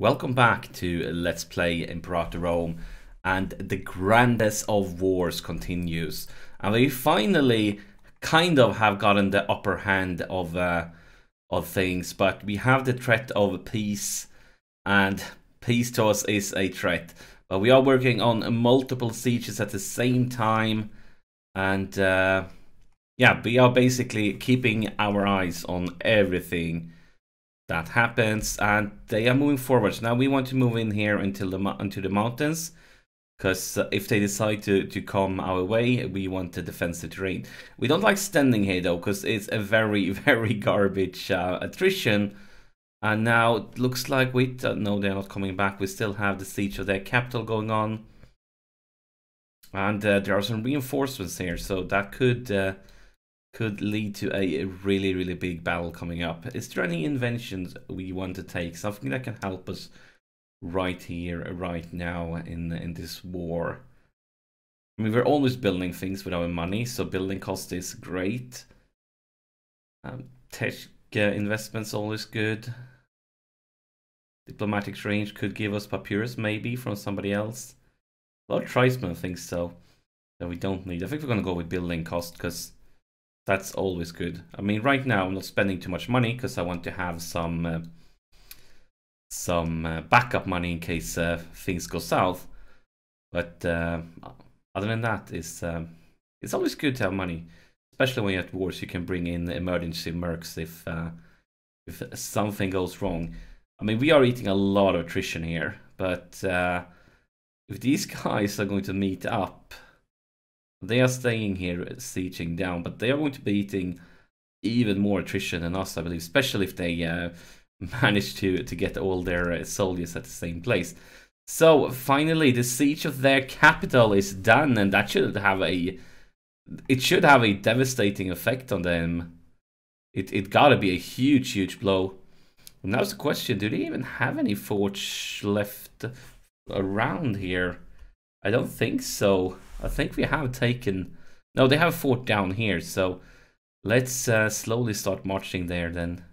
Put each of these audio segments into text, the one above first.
Welcome back to Let's Play Imperator Rome, and the grandest of wars continues. And we finally kind of have gotten the upper hand of things, but we have the threat of peace, and peace to us is a threat. But we are working on multiple sieges at the same time, and yeah, we are basically keeping our eyes on everything that happens, and they are moving forwards. Now we want to move in here into the mountains, because if they decide to come our way, we want the defensive terrain. We don't like standing here though, because it's a very garbage attrition. And now it looks like no, they're not coming back. We still have the siege of their capital going on, and there are some reinforcements here, so that could lead to a really big battle coming up. Is there any inventions we want to take? Something that can help us right here, right now in this war. I mean, we're always building things with our money, so building cost is great. Tech investments always good. Diplomatic range could give us papyrus maybe from somebody else. A lot of tribesmen think so, that we don't need. I think we're gonna go with building cost, because that's always good. I mean, right now I'm not spending too much money because I want to have some backup money in case things go south. But other than that, it's always good to have money, especially when you're at wars. You can bring in emergency mercs if something goes wrong. I mean, we are eating a lot of attrition here, but if these guys are going to meet up, they are staying here, sieging down, but they are going to be eating even more attrition than us, I believe, especially if they manage to get all their soldiers at the same place. So finally, the siege of their capital is done, and that should have a devastating effect on them. It gotta be a huge blow. And now's the question: do they even have any forts left around here? I don't think so. I think we have taken... No, they have a fort down here, so let's slowly start marching there then.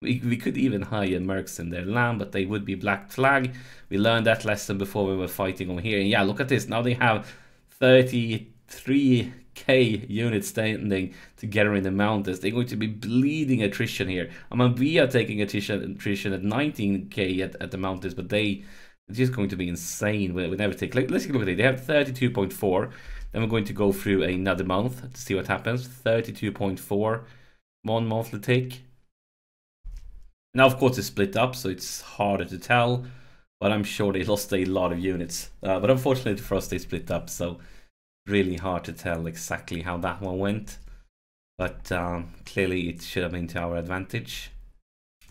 We could even hire mercs in their land, but they would be black flag. We learned that lesson before we were fighting over here. And yeah, look at this. Now they have 33k units standing together in the mountains. They're going to be bleeding attrition here. I mean, we are taking attrition at 19k at the mountains, but it's just going to be insane. We never take. Let's look at it. They have 32.4. Then we're going to go through another month to see what happens. 32.4. 1 monthly tick. Now, of course, it's split up, so it's harder to tell. But I'm sure they lost a lot of units. But unfortunately for us, they split up, so really hard to tell exactly how that one went. But clearly, it should have been to our advantage.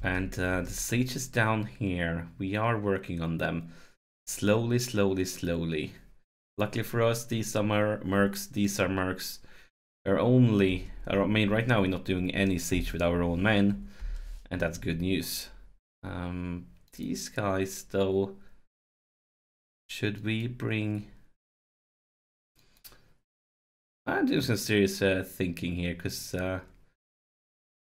And the siege is down here. We are working on them. Slowly. Luckily for us, these are mercs. These are mercs. I mean, right now we're not doing any siege with our own men. And that's good news. These guys, though, should we bring... I'm doing some serious thinking here, because...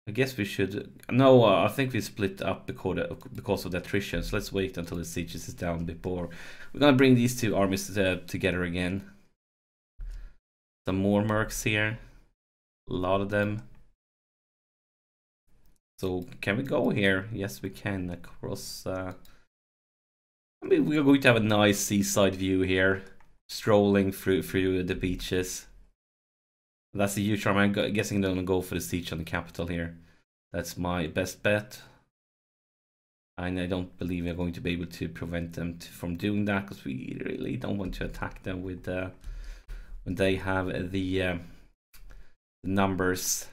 I guess we should... No, I think we split up because of the attrition. So let's wait until the siege is down before. We're gonna bring these two armies together again. Some more mercs here. A lot of them. So can we go here? Yes, we can. Across... I mean, we're going to have a nice seaside view here. Strolling through the beaches. That's the huge arm. I'm guessing they're gonna go for the siege on the capital here. That's my best bet. And I don't believe we're going to be able to prevent them from doing that, because we really don't want to attack them with when they have the numbers.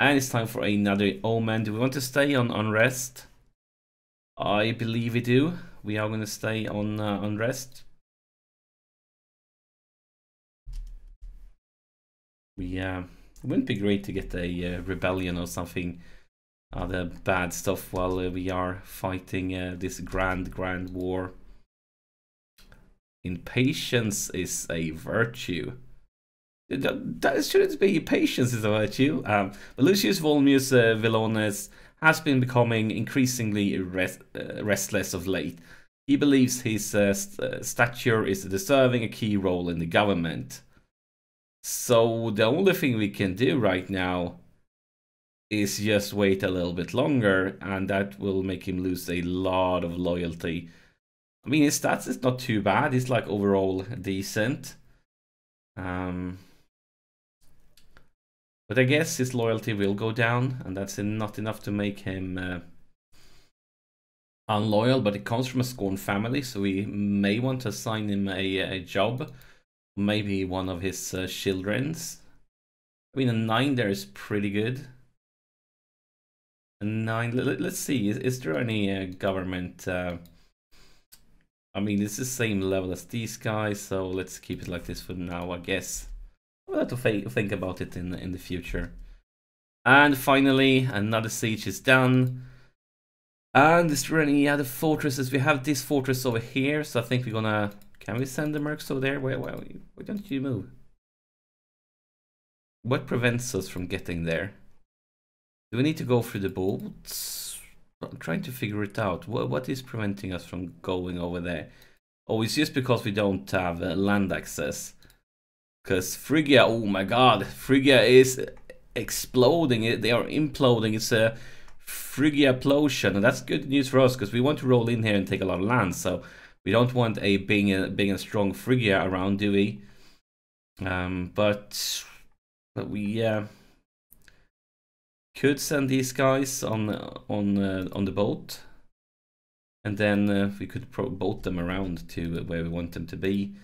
And it's time for another omen. Do we want to stay on rest? I believe we do. We are going to stay on rest. It wouldn't be great to get a rebellion or something, other bad stuff while we are fighting this grand war. Impatience is a virtue. That shouldn't be. Patience is a virtue. But Lucius Volmius Villones has been becoming increasingly restless of late. He believes his stature is deserving a key role in the government. So the only thing we can do right now is just wait a little bit longer, and that will make him lose a lot of loyalty. I mean, his stats is not too bad. He's like overall decent. But I guess his loyalty will go down, and that's not enough to make him unloyal. But it comes from a Scorn family, so we may want to assign him a job. Maybe one of his children's. I mean, a 9 there is pretty good. A 9, let's see, is there any government... I mean, it's the same level as these guys, so let's keep it like this for now, I guess. We'll have to think about it in the future. And finally, another siege is done. And is there any other fortresses? We have this fortress over here, so I think we're gonna... Can we send the mercs over there? Why don't you move? What prevents us from getting there? Do we need to go through the boats? I'm trying to figure it out. What is preventing us from going over there? Oh, it's just because we don't have land access. Because Phrygia, oh my god, Phrygia is exploding. They are imploding. It's a Phrygia implosion, and that's good news for us because we want to roll in here and take a lot of land. So we don't want a big and strong Phrygia around, do we? But we could send these guys on the boat, and then we could boat them around to where we want them to be.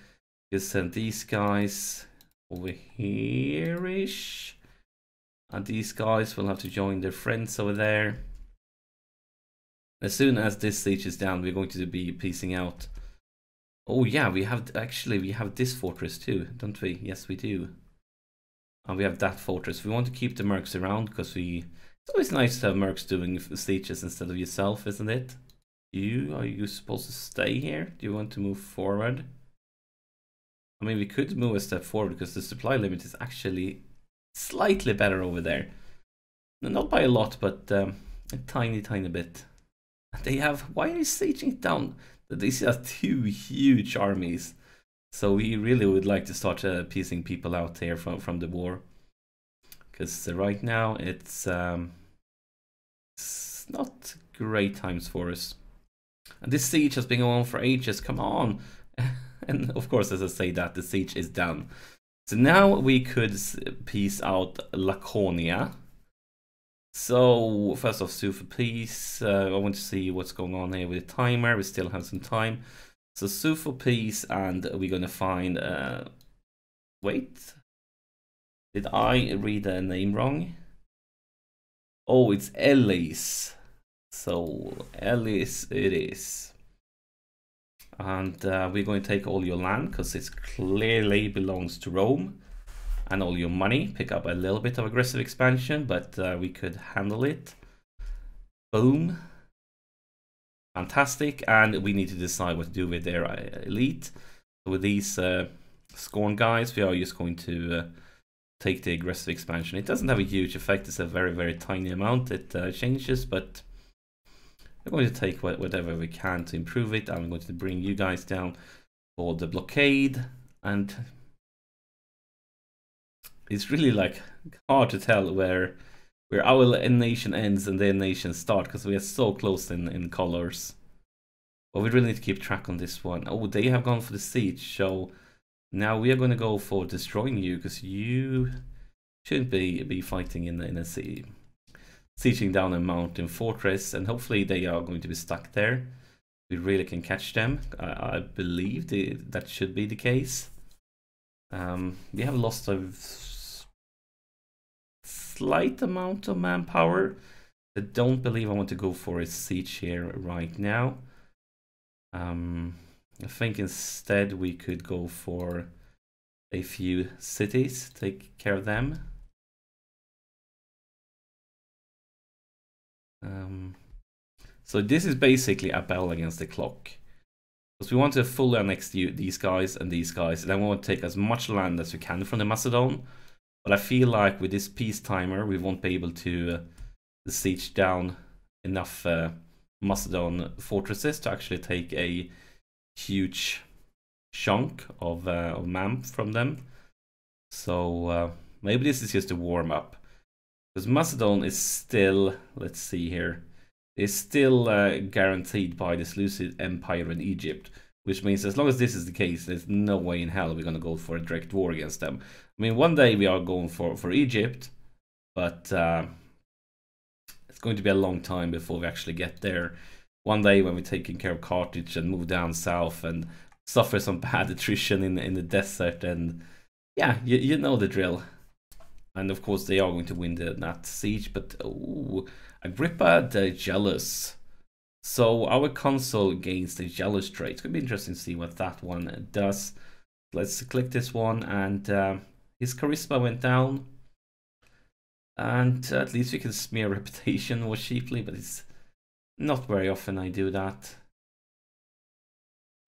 Just send these guys over here-ish, and these guys will have to join their friends over there. As soon as this siege is down, we're going to be piecing out. Oh yeah, we have this fortress too, don't we? Yes, we do. And we have that fortress. We want to keep the mercs around because it's always nice to have mercs doing sieges instead of yourself, isn't it? Are you supposed to stay here? Do you want to move forward? I mean, we could move a step forward because the supply limit is actually slightly better over there. Not by a lot, but a tiny bit. They have... Why are you sieging it down? These are 2 huge armies. So we really would like to start piecing people out here from the war. Because right now it's not great times for us. And this siege has been going on for ages, come on! And of course, as I say that, the siege is done. So now we could piece out Laconia. So first off, sue for peace. I want to see what's going on here with the timer. We still have some time. So sue for peace, and we're gonna find... wait. Did I read the name wrong? Oh, it's Ellis. So Ellis it is. And we're going to take all your land because it clearly belongs to Rome. And all your money. Pick up a little bit of aggressive expansion, but we could handle it. Boom. Fantastic. And we need to decide what to do with their elite. So with these Scorn guys, we are just going to take the aggressive expansion. It doesn't have a huge effect. It's a very tiny amount. It changes, but we're going to take whatever we can to improve it. I'm going to bring you guys down for the blockade, and it's really like hard to tell where our nation ends and their nation start because we are so close in colors. But we really need to keep track on this one. Oh, they have gone for the siege, so now we are going to go for destroying you because you shouldn't be fighting in a sea. Sieging down a mountain fortress, and hopefully they are going to be stuck there. We really can catch them. I believe that should be the case. We have lost a slight amount of manpower. I don't believe I want to go for a siege here right now. I think instead we could go for a few cities, take care of them. So this is basically a battle against the clock. Because we want to fully annex these guys, and then we want to take as much land as we can from the Macedon. But I feel like with this peace timer, we won't be able to siege down enough Macedon fortresses to actually take a huge chunk of MAM from them. So maybe this is just a warm-up. Because Macedon is still, let's see here, is still guaranteed by the Seleucid Empire in Egypt. Which means as long as this is the case, there's no way in hell we're going to go for a direct war against them. I mean, one day we are going for Egypt, but it's going to be a long time before we actually get there. One day when we're taking care of Carthage and move down south and suffer some bad attrition in the desert, and yeah, you know the drill. And of course they are going to win that siege, but Agrippa the Jealous. So our consul gains the Jealous trait. It's going to be interesting to see what that one does. Let's click this one, and his charisma went down. And at least we can smear reputation more cheaply, but it's not very often I do that.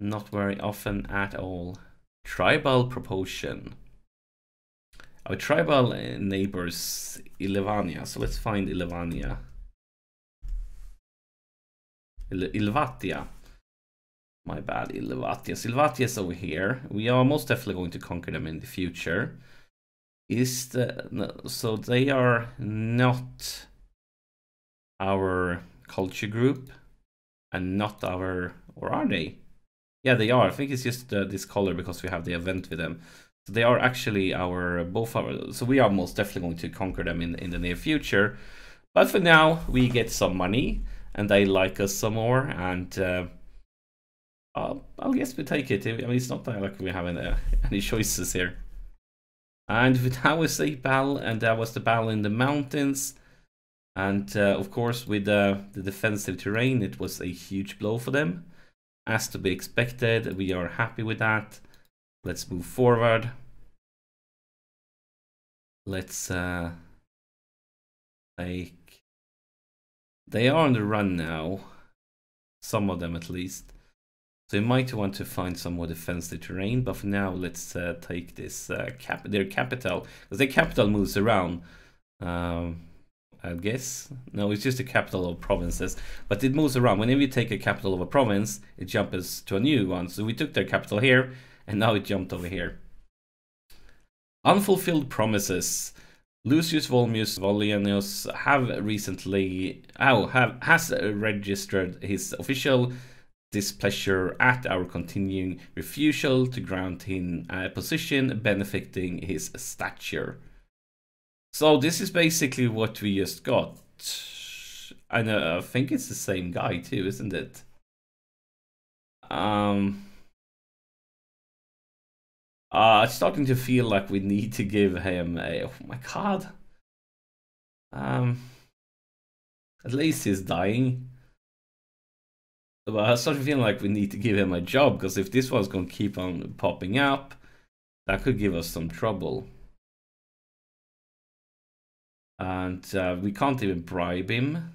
Not very often at all. Tribal propulsion. Our tribal neighbors Ilevania. So let's find Ilevania. Ilvatia. My bad, Ilvatia. Ilvatia is over here. We are most definitely going to conquer them in the future. So they are not our culture group and not our, or are they? Yeah, they are. I think it's just this color because we have the event with them. So they are actually both our, so we are most definitely going to conquer them in the near future. But for now, we get some money and they like us some more, and I guess we take it. I mean, it's not like we have any choices here. And that was a battle, and that was the battle in the mountains. And of course, with the defensive terrain, it was a huge blow for them. As to be expected, we are happy with that. Let's move forward. Let's take... They are on the run now. Some of them at least. So you might want to find some more defensive terrain, but for now let's take this their capital, because their capital moves around. I guess no, it's just a capital of provinces, but it moves around. Whenever you take a capital of a province, it jumps to a new one. So we took their capital here, and now it jumped over here. Unfulfilled promises. Lucius Volmius Vollianus has registered his official displeasure at our continuing refusal to grant him a position benefiting his stature. So this is basically what we just got. And I think it's the same guy too, isn't it? It's starting to feel like we need to give him a... Oh my god. At least he's dying. But I start feeling like we need to give him a job, because if this one's going to keep on popping up, that could give us some trouble. And we can't even bribe him.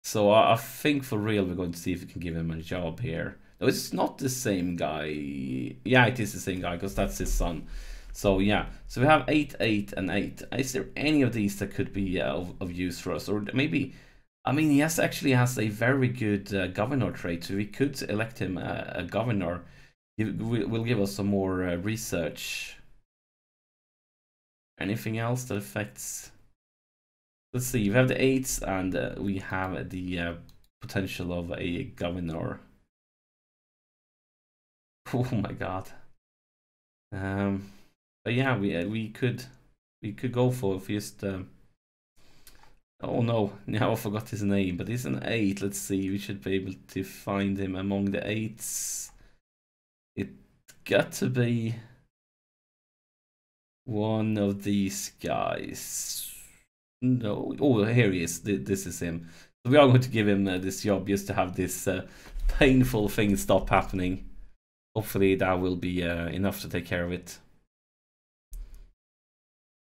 So I think for real we're going to see if we can give him a job here. No, it's not the same guy. Yeah, it is the same guy, because that's his son. So yeah, so we have 8, 8, and 8. Is there any of these that could be of use for us? Or maybe... I mean, he actually has a very good governor trait, so we could elect him a governor. Will give us some more research. Anything else that affects... Let's see, we have the 8s, and we have the potential of a governor. Oh my god. But yeah, we could go for just... Oh no, now I forgot his name, but he's an 8. Let's see, we should be able to find him among the 8s. It got to be one of these guys. No, oh, here he is. This is him. We are going to give him this job just to have this painful thing stop happening. Hopefully that will be enough to take care of it.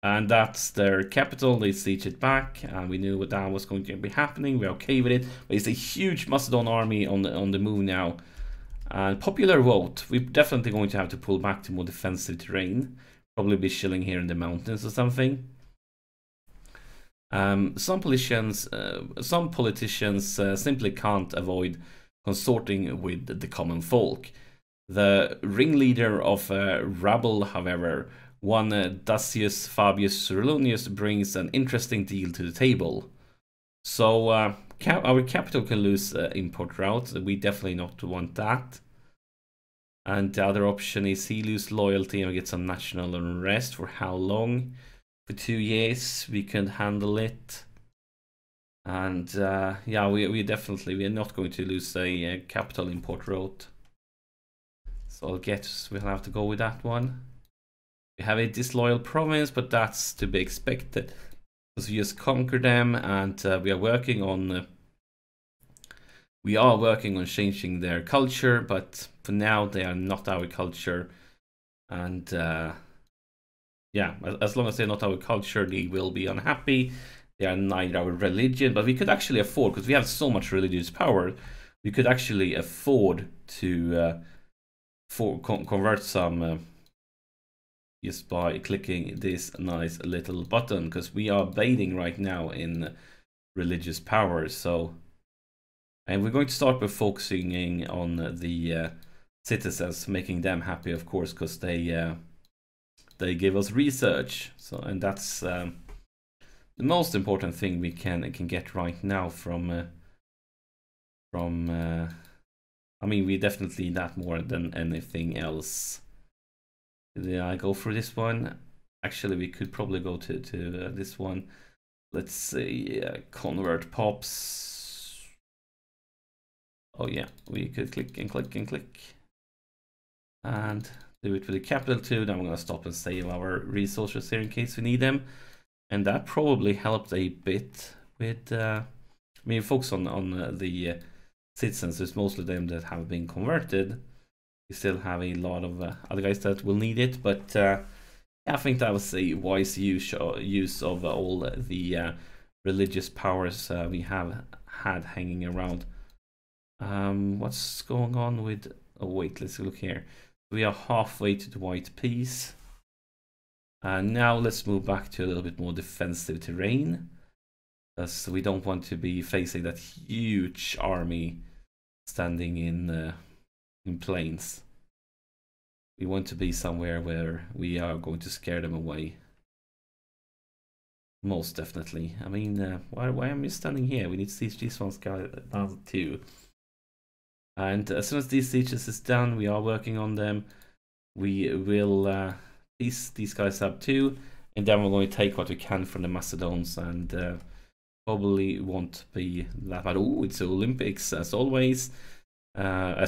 And that's their capital. They siege it back, and we knew what that was going to be happening. We're okay with it. But it's a huge Macedon army on the move now. And popular vote. We're definitely going to have to pull back to more defensive terrain. Probably be chilling here in the mountains or something. Some politicians simply can't avoid consorting with the common folk. The ringleader of rabble, however, one Dacius Fabius Cerulonius, brings an interesting deal to the table. So our capital can lose import routes. We definitely not want that. And the other option is he lose loyalty and we get some national unrest. For how long? For 2 years we can handle it. And yeah, we definitely, we are not going to lose a capital import route. So we'll have to go with that one. We have a disloyal province, but that's to be expected because we just conquer them, and we are working on changing their culture, but for now they are not our culture. And yeah, as long as they're not our culture, they will be unhappy. They are neither our religion, but we could actually afford, because we have so much religious power, we could actually afford to convert some just by clicking this nice little button, because we are bathing right now in religious power. So, and we're going to start by focusing on the citizens, making them happy, of course, because they give us research. So, and that's the most important thing we can get right now from I mean, we definitely need that more than anything else. Did I go for this one? Actually, we could probably go to this one. Let's see, convert pops. Oh yeah, we could click and click and click. And do it with the capital too. Then we're gonna stop and save our resources here in case we need them. And that probably helped a bit with, I mean, focus on the citizens. It's mostly them that have been converted. We still have a lot of other guys that will need it, but I think that was a wise use of all the religious powers we have had hanging around. What's going on with... Oh wait, let's look here. We are halfway to the white peace. Now let's move back to a little bit more defensive terrain, because we don't want to be facing that huge army standing in plains. We want to be somewhere where we are going to scare them away. Most definitely. I mean, why am I standing here? We need to siege these ones down too. And as soon as these sieges is done, we are working on them. We will these guys up too, and then we're going to take what we can from the Macedons, and probably won't be that bad. Oh, it's Olympics as always. I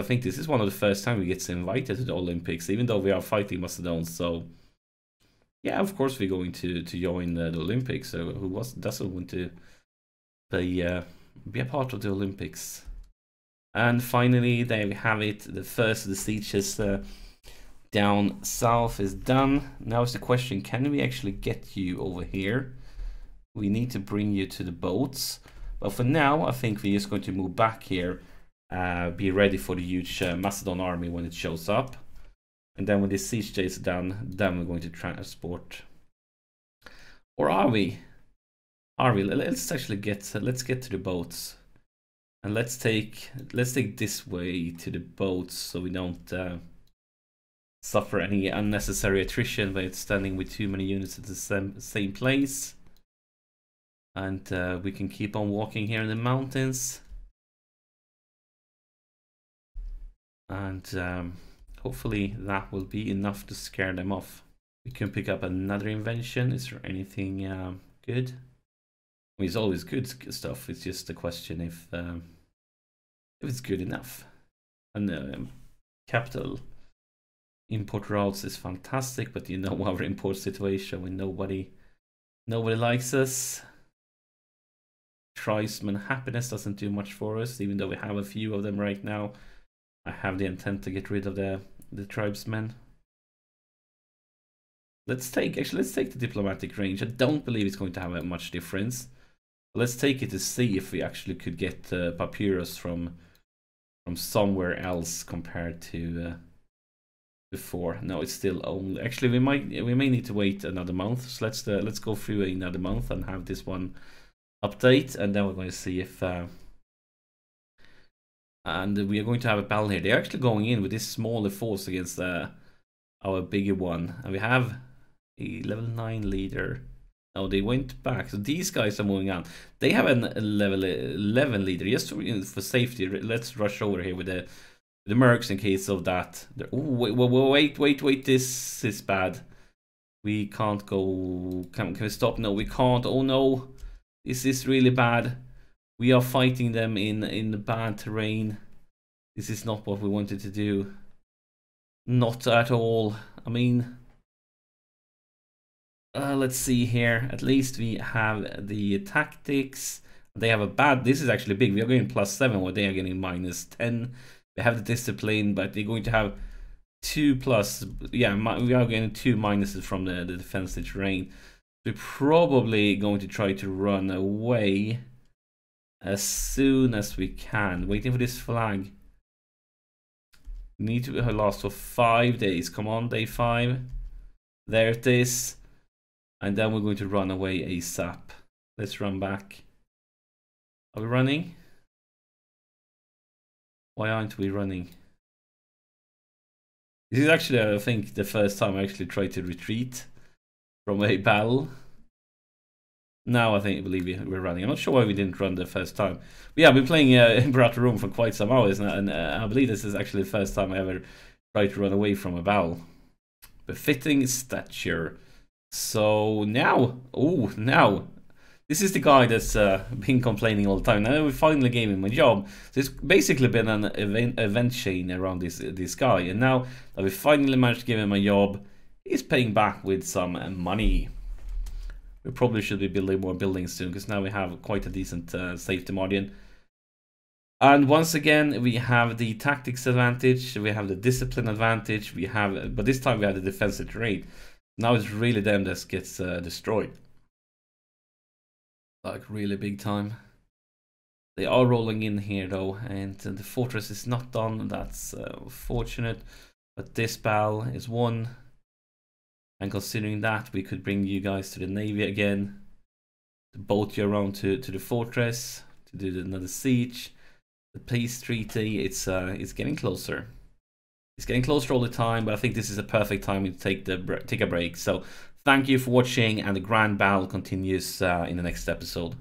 think this is one of the first time we get invited to the Olympics, even though we are fighting Macedons. So yeah, of course we're going to join the Olympics. So who doesn't want to be a part of the Olympics? And finally, there we have it. The first of the sieges down south is done. Now is the question: can we actually get you over here? We need to bring you to the boats. But for now, I think we're just going to move back here. Be ready for the huge Macedon army when it shows up, and then when this siege day is done, then we're going to transport. Or are we? Let's actually let's get to the boats, and let's take this way to the boats so we don't suffer any unnecessary attrition by standing with too many units at the same place. And we can keep on walking here in the mountains. And hopefully that will be enough to scare them off. We can pick up another invention. Is there anything good? I mean, it's always good stuff. It's just a question if it's good enough. And capital import routes is fantastic, but you know our import situation when nobody likes us. Tribesman happiness doesn't do much for us, even though we have a few of them right now. I have the intent to get rid of the tribesmen. Let's take the diplomatic range. I don't believe it's going to have much difference. Let's take it to see if we actually could get papyrus from somewhere else compared to before. No, it's still only. Actually, we may need to wait another month. So let's go through another month and have this one update, and then we're going to see if. And we are going to have a battle here. They're actually going in with this smaller force against our bigger one, and we have a level 9 leader. Oh, they went back. So these guys are moving on. They have a level 11 leader. Just for safety, let's rush over here with the mercs in case of that. Oh, wait. This is bad. We can't go. Can we stop? No, we can't. Oh no. This is really bad. We are fighting them in the bad terrain. This is not what we wanted to do. Not at all. I mean, let's see here. At least we have the tactics. They have a bad. This is actually big. We are getting +7, while they are getting -10. They have the discipline, but they're going to have 2+. Yeah, we are getting 2 minuses from the defensive terrain. We're probably going to try to run away as soon as we can. Waiting for this flag. We need to last for 5 days. Come on, day 5. There it is. And then we're going to run away ASAP. Let's run back. Are we running? Why aren't we running? This is actually, I think, the first time I actually tried to retreat from a battle. Now I believe we're running. I'm not sure why we didn't run the first time. But yeah, I've been playing Imperator Rome for quite some hours now, and I believe this is actually the first time I ever tried to run away from a battle. Befitting stature. So now, now, this is the guy that's been complaining all the time. Now we finally gave him a job. So it's basically been an event chain around this guy, and now that we finally managed to give him a job, he's paying back with some money. We probably should be building more buildings soon, because now we have quite a decent safety margin. And once again, we have the tactics advantage, we have the discipline advantage, we have, but this time we have the defensive terrain. Now it's really them that gets destroyed. Like really big time. They are rolling in here though, and the fortress is not done. That's fortunate. But this battle is won. And considering that, we could bring you guys to the navy again, to boat you around to the fortress, to do another siege. The peace treaty, it's getting closer. It's getting closer all the time, but I think this is a perfect time to take a break. So thank you for watching, and the grand battle continues in the next episode.